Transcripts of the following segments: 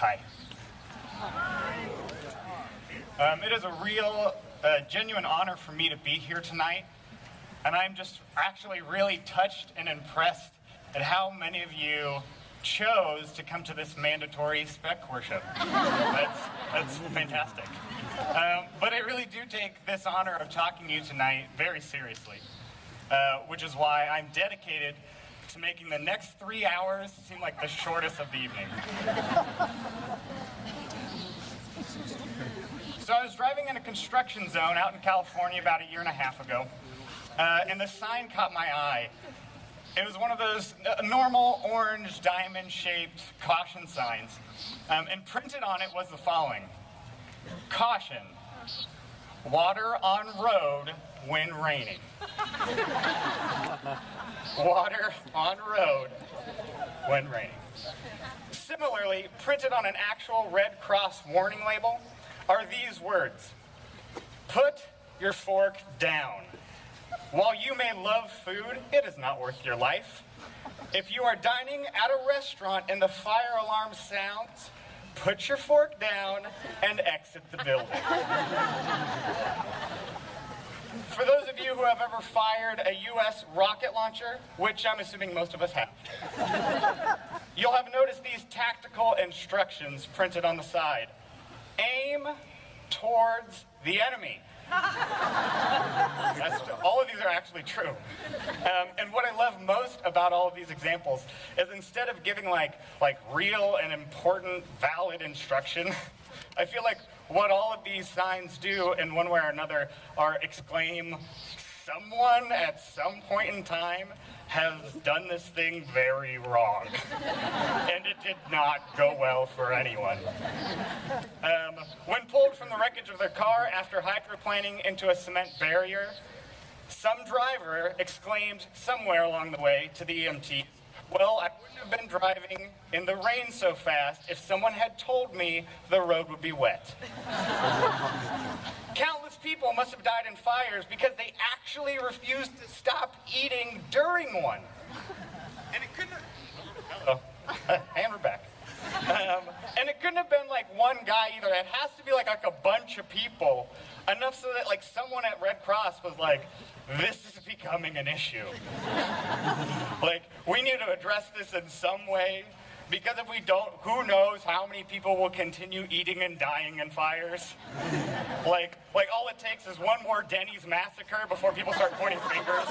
Hi. It is a real, genuine honor for me to be here tonight, and I'm just actually really touched and impressed at how many of you chose to come to this mandatory spec worship. That's fantastic. But I really do take this honor of talking to you tonight very seriously, which is why I'm dedicated to making the next 3 hours seem like the shortest of the evening. So I was driving in a construction zone out in California about 1.5 years ago, and the sign caught my eye. It was one of those normal orange diamond-shaped caution signs, and printed on it was the following: caution, water on road when raining. Water on road when raining. Similarly, printed on an actual Red Cross warning label are these words: put your fork down. While you may love food, it is not worth your life. If you are dining at a restaurant and the fire alarm sounds, put your fork down and exit the building. For those of you who have ever fired a U.S. rocket launcher, which I'm assuming most of us have, you'll have noticed these tactical instructions printed on the side. Aim towards the enemy. All of these are actually true. And what I love most about all of these examples is instead of giving like real and important, valid instruction, I feel like what all of these signs do in one way or another are exclaim, someone at some point in time has done this thing very wrong. And it did not go well for anyone. When pulled from the wreckage of their car after hydroplaning into a cement barrier, some driver exclaimed somewhere along the way to the EMT, "Well, I wouldn't have been driving in the rain so fast if someone had told me the road would be wet." Countless people must have died in fires because they actually refused to stop eating during one. And it couldn't have... and we're back. And it couldn't have been like one guy either. It has to be like a bunch of people, enough so that like someone at Red Cross was like, this is becoming an issue. Like, we need to address this in some way, because if we don't, who knows how many people will continue eating and dying in fires? Like all it takes is one more Denny's massacre before people start pointing fingers.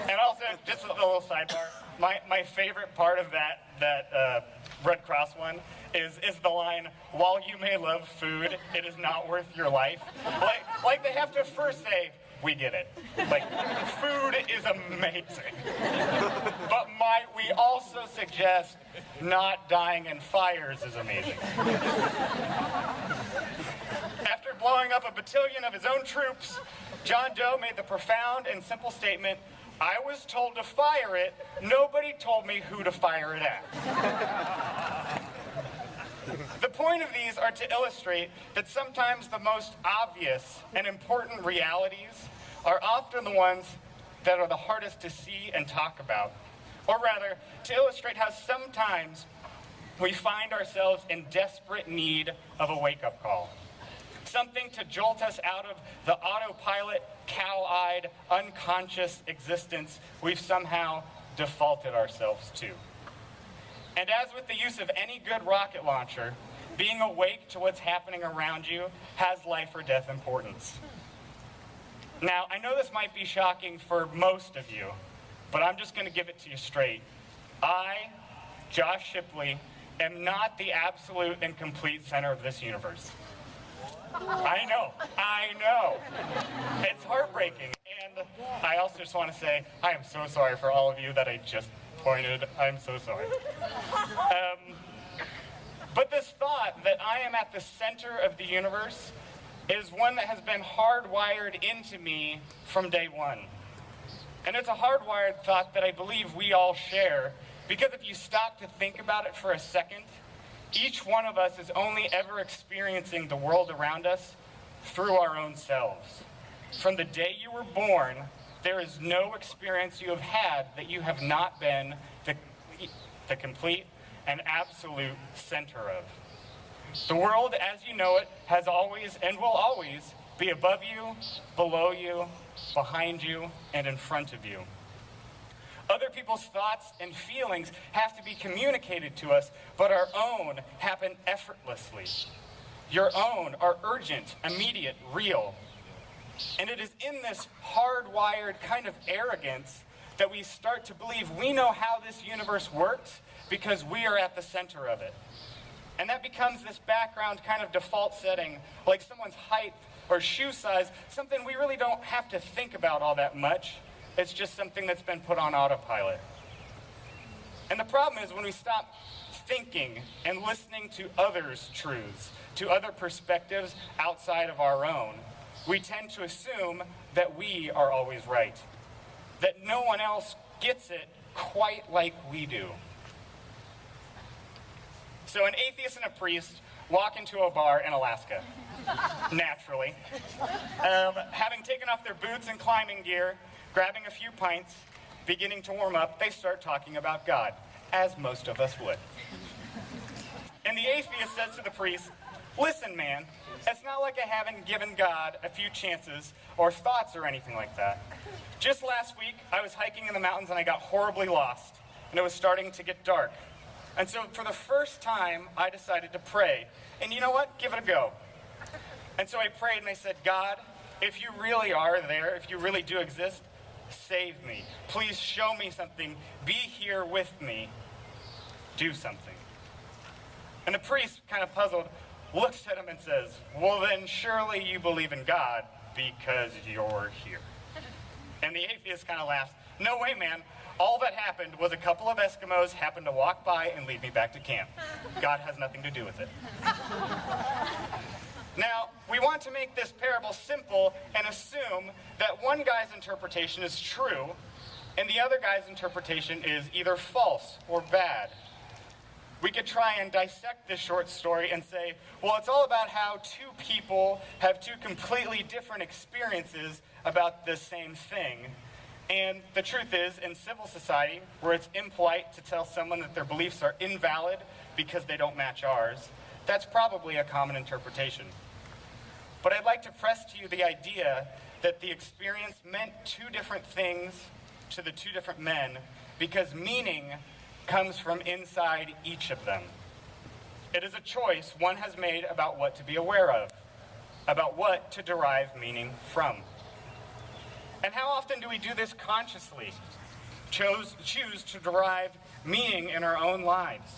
And also, just a little sidebar, my favorite part of that Red Cross one is the line, "While you may love food, it is not worth your life." Like they have to first say, "We get it. Like, food is amazing. But might we also suggest not dying in fires is amazing?" After blowing up a battalion of his own troops, John Doe made the profound and simple statement, "I was told to fire it. Nobody told me who to fire it at." The point of these are to illustrate that sometimes the most obvious and important realities are often the ones that are the hardest to see and talk about. Or rather, to illustrate how sometimes we find ourselves in desperate need of a wake-up call. Something to jolt us out of the autopilot, cow-eyed, unconscious existence we've somehow defaulted ourselves to. And as with the use of any good rocket launcher, being awake to what's happening around you has life or death importance. Now, I know this might be shocking for most of you, but I'm just going to give it to you straight. I, Josh Shipley, am not the absolute and complete center of this universe. I know. It's heartbreaking. And I also just want to say, I am so sorry for all of you that I just pointed. I'm so sorry. But this thought that I am at the center of the universe is one that has been hardwired into me from day one. And it's a hardwired thought that I believe we all share, because if you stop to think about it for a second, each one of us is only ever experiencing the world around us through our own selves. From the day you were born, there is no experience you have had that you have not been the complete and absolute center of. The world as you know it has always and will always be above you, below you, behind you, and in front of you. Other people's thoughts and feelings have to be communicated to us, but our own happen effortlessly. Your own are urgent, immediate, real. And it is in this hardwired kind of arrogance that we start to believe we know how this universe works because we are at the center of it. And that becomes this background kind of default setting, like someone's height or shoe size, something we really don't have to think about all that much. It's just something that's been put on autopilot. And the problem is when we stop thinking and listening to others' truths, to other perspectives outside of our own, we tend to assume that we are always right, that no one else gets it quite like we do. So an atheist and a priest walk into a bar in Alaska, naturally. Having taken off their boots and climbing gear, grabbing a few pints, beginning to warm up, they start talking about God, as most of us would. And the atheist says to the priest, "Listen, man, it's not like I haven't given God a few chances or thoughts or anything like that. Just last week, I was hiking in the mountains and I got horribly lost, and it was starting to get dark. And so for the first time, I decided to pray. And you know what? Give it a go. And so I prayed and I said, God, if you really are there, if you really do exist, save me. Please show me something. Be here with me. Do something." And the priest, kind of puzzled, looks at him and says, "Well, then surely you believe in God because you're here." And the atheist kind of laughs, "No way, man. All that happened was a couple of Eskimos happened to walk by and lead me back to camp. God has nothing to do with it." Now, we want to make this parable simple and assume that one guy's interpretation is true and the other guy's interpretation is either false or bad. We could try and dissect this short story and say, well, it's all about how two people have two completely different experiences about the same thing. And the truth is, in civil society, where it's impolite to tell someone that their beliefs are invalid because they don't match ours, that's probably a common interpretation. But I'd like to press to you the idea that the experience meant two different things to the two different men because meaning comes from inside each of them. It is a choice one has made about what to be aware of, about what to derive meaning from. And how often do we do this consciously? Choose to derive meaning in our own lives.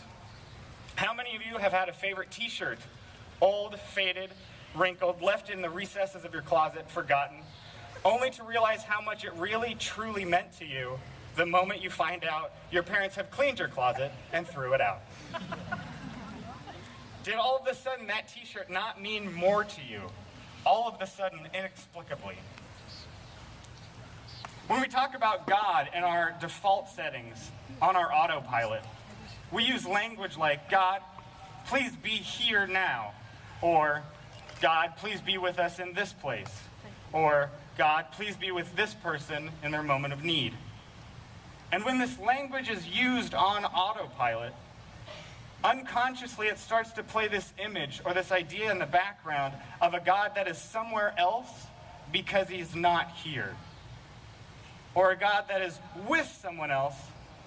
How many of you have had a favorite t-shirt, old, faded, wrinkled, left in the recesses of your closet, forgotten, only to realize how much it really truly meant to you the moment you find out your parents have cleaned your closet and threw it out? Did all of a sudden that t-shirt not mean more to you? All of a sudden, inexplicably. When we talk about God and our default settings on our autopilot, we use language like, God, please be here now, or God, please be with us in this place, or God, please be with this person in their moment of need. And when this language is used on autopilot, unconsciously it starts to play this image or this idea in the background of a God that is somewhere else because he's not here. Or a God that is with someone else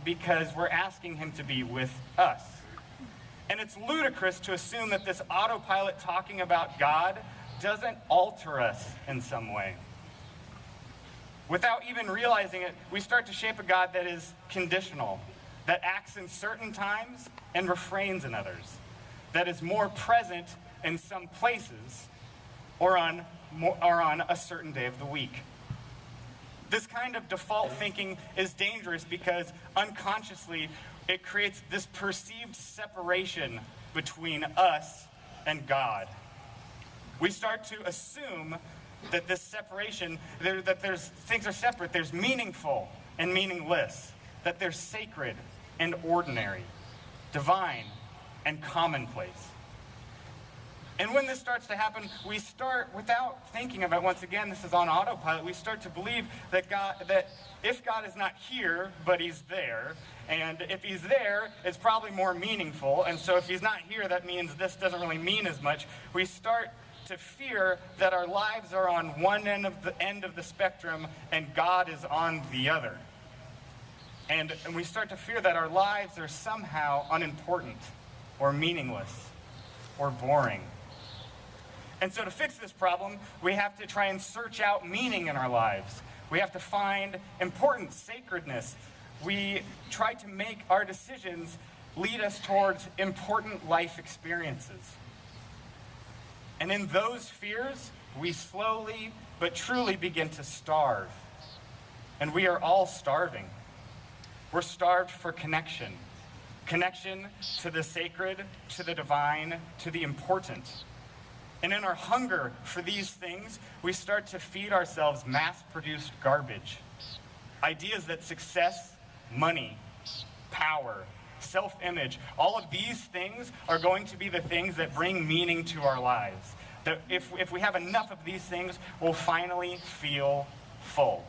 because we're asking him to be with us. And it's ludicrous to assume that this autopilot talking about God doesn't alter us in some way. Without even realizing it, we start to shape a God that is conditional, that acts in certain times and refrains in others, that is more present in some places or on a certain day of the week. This kind of default thinking is dangerous because unconsciously it creates this perceived separation between us and God. We start to assume that this separation, that things are separate. There's meaningful and meaningless, that there's sacred and ordinary, divine and commonplace. And when this starts to happen, we start, without thinking about, once again, this is on autopilot, we start to believe that if God is not here, but he's there, and if he's there, it's probably more meaningful, and so if he's not here, that means this doesn't really mean as much. We start to fear that our lives are on one end of the spectrum, and God is on the other. And we start to fear that our lives are somehow unimportant, or meaningless, or boring. And so to fix this problem, we have to try and search out meaning in our lives. We have to find importance, sacredness. We try to make our decisions lead us towards important life experiences. And in those fears, we slowly but truly begin to starve. And we are all starving. We're starved for connection. Connection to the sacred, to the divine, to the important. And in our hunger for these things, we start to feed ourselves mass-produced garbage. Ideas that success, money, power, self-image, all of these things are going to be the things that bring meaning to our lives. That if we have enough of these things, we'll finally feel full.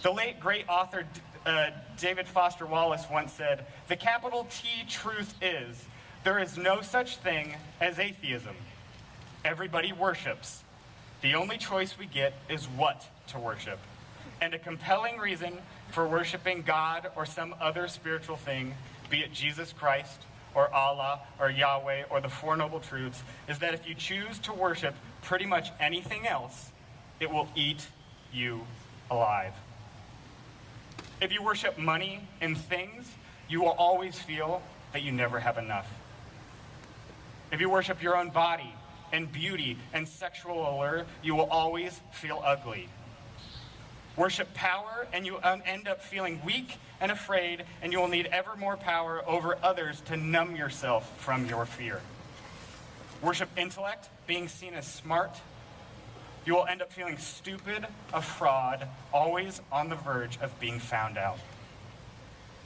The late great author David Foster Wallace once said, "The capital T truth is, there is no such thing as atheism. Everybody worships. The only choice we get is what to worship. And a compelling reason for worshiping God or some other spiritual thing, be it Jesus Christ or Allah or Yahweh or the Four Noble Truths, is that if you choose to worship pretty much anything else, it will eat you alive. If you worship money and things, you will always feel that you never have enough. If you worship your own body and beauty and sexual allure, you will always feel ugly. Worship power and you end up feeling weak and afraid, and you will need ever more power over others to numb yourself from your fear. Worship intellect, being seen as smart. You will end up feeling stupid, a fraud, always on the verge of being found out.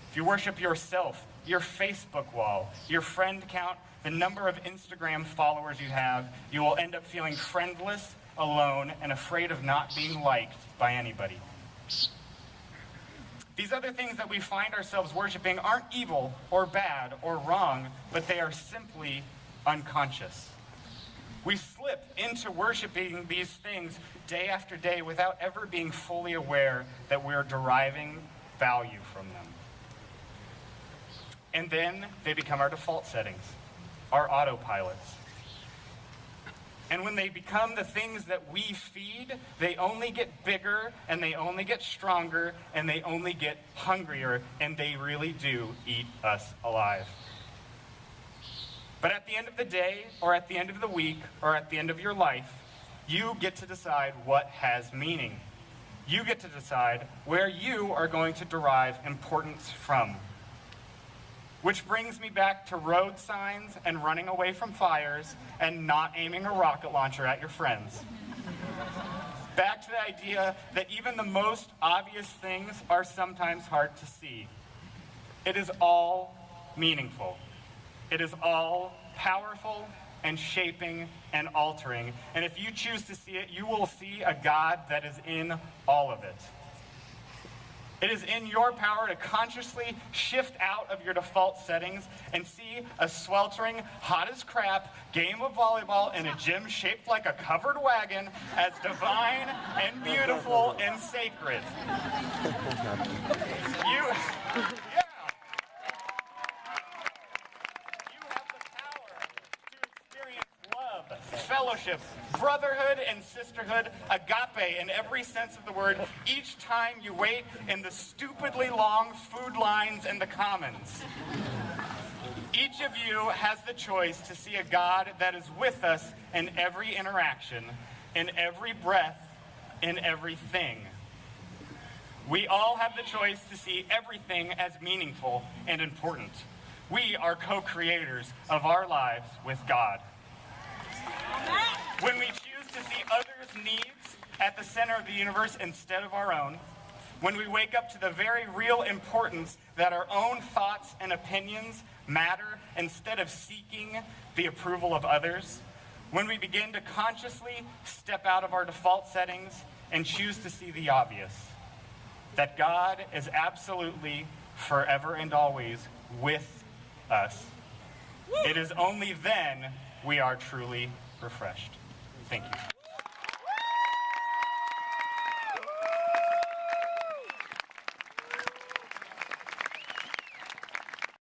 If you worship yourself, your Facebook wall, your friend count, the number of Instagram followers you have, you will end up feeling friendless, alone, and afraid of not being liked by anybody. These other things that we find ourselves worshiping aren't evil or bad or wrong, but they are simply unconscious. We slip into worshiping these things day after day without ever being fully aware that we're deriving value from them. And then they become our default settings, our autopilots. And when they become the things that we feed, they only get bigger, and they only get stronger, and they only get hungrier, and they really do eat us alive. But at the end of the day, or at the end of the week, or at the end of your life, you get to decide what has meaning. You get to decide where you are going to derive importance from. Which brings me back to road signs and running away from fires and not aiming a rocket launcher at your friends. Back to the idea that even the most obvious things are sometimes hard to see. It is all meaningful. It is all powerful and shaping and altering. And if you choose to see it, you will see a God that is in all of it. It is in your power to consciously shift out of your default settings and see a sweltering, hot as crap game of volleyball in a gym shaped like a covered wagon as divine and beautiful and sacred. You have the power to experience love, fellowship, brotherhood and sisterhood, agape in every sense of the word, each time you wait in the stupidly long food lines in the commons. Each of you has the choice to see a God that is with us in every interaction, in every breath, in everything. We all have the choice to see everything as meaningful and important. We are co-creators of our lives with God. When we choose to see others' needs at the center of the universe instead of our own, when we wake up to the very real importance that our own thoughts and opinions matter instead of seeking the approval of others, when we begin to consciously step out of our default settings and choose to see the obvious, that God is absolutely, forever and always with us, it is only then we are truly refreshed. Thank you.